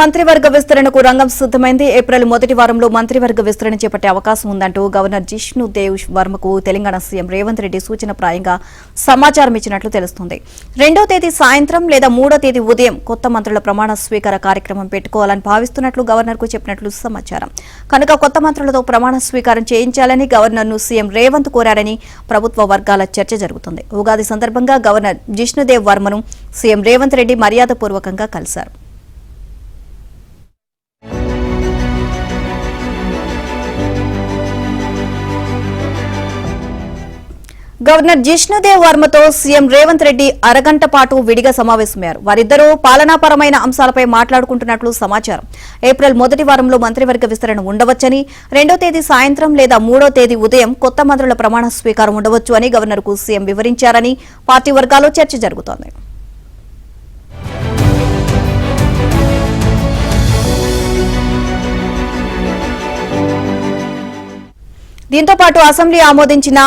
మంత్రివర్గ విస్తరణకు రంగం సిద్దమైంది. ఏప్రిల్ మొదటి వారంలో మంత్రివర్గ విస్తరణ చేపట్టే అవకాశం ఉందంటూ గవర్నర్ జిష్ణుదేవ్ వర్మకు తెలంగాణ సీఎం రేవంత్ రెడ్డి సూచనప్రాయంగా సమాచారం ఇచ్చినట్లు తెలుస్తోంది. 2వ తేదీ సాయంత్రం లేదా 3వ తేదీ ఉదయం కొత్త మంత్రుల ప్రమాణ స్వీకార కార్యక్రమం పెట్టుకోవాలని భావిస్తున్నట్లు గవర్నర్కు చెప్పినట్లు సమాచారం. కనుక కొత్త మంత్రులతో ప్రమాణ స్వీకారం చేయించాలని గవర్నర్ను సీఎం రేవంత్ కోరారని ప్రభుత్వ వర్గాల చర్చ జరుగుతుంది. ఉగాది సందర్భంగా గవర్నర్ జిష్ణుదేవ్ వర్మను సీఎం రేవంత్ రెడ్డి మర్యాదపూర్వకంగా కలిశారు. గవర్నర్ జిష్ణుదేవ్ వర్మతో సీఎం రేవంత్ రెడ్డి అరగంట పాటు విడిగా సమావేశమయ్యారు. వారిద్దరూ పాలనాపరమైన అంశాలపై మాట్లాడుకుంటున్నట్లు సమాచారం. ఏప్రిల్ మొదటి వారంలో మంత్రివర్గ విస్తరణ ఉండవచ్చని, 2వ తేదీ సాయంత్రం లేదా 3వ తేదీ ఉదయం కొత్త మంత్రుల ప్రమాణ స్వీకారం ఉండవచ్చు అని గవర్నర్కు సీఎం వివరించారని పార్టీ వర్గాల్లో చర్చ జరుగుతోంది. దీంతో పాటు అసెంబ్లీ ఆమోదించిన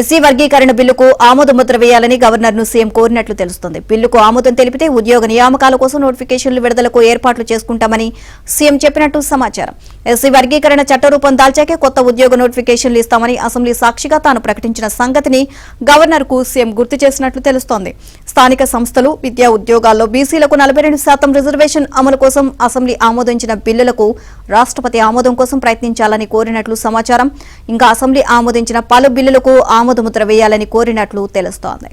ఎస్సీ వర్గీకరణ బిల్లుకు ఆమోదముద్ర వేయాలని గవర్నర్ను సీఎం కోరినట్లు తెలుస్తోంది. బిల్లుకు ఆమోదం తెలిపితే ఉద్యోగ నియామకాల కోసం నోటిఫికేషన్లు విడుదలకు ఏర్పాట్లు చేసుకుంటామని సీఎం చెప్పినట్టు సమాచారం. ఎస్సీ వర్గీకరణ చట్టరూపం దాల్చాకే కొత్త ఉద్యోగ నోటిఫికేషన్లు ఇస్తామని అసెంబ్లీ సాక్షిగా తాను ప్రకటించిన సంగతిని గవర్నర్కు సీఎం గుర్తు చేసినట్లు తెలుస్తోంది. స్థానిక సంస్థలు, విద్యా ఉద్యోగాల్లో బీసీలకు 42% రిజర్వేషన్ అమలు కోసం అసెంబ్లీ ఆమోదించిన బిల్లులకు రాష్ట్రపతి ఆమోదం కోసం ప్రయత్నించాలని కోరినట్లు సమాచారం. ఇంకా అసెంబ్లీ ఆమోదించిన పలు బిల్లులకు ఆమోదముద్ర వేయాలని కోరినట్లు తెలుస్తోంది.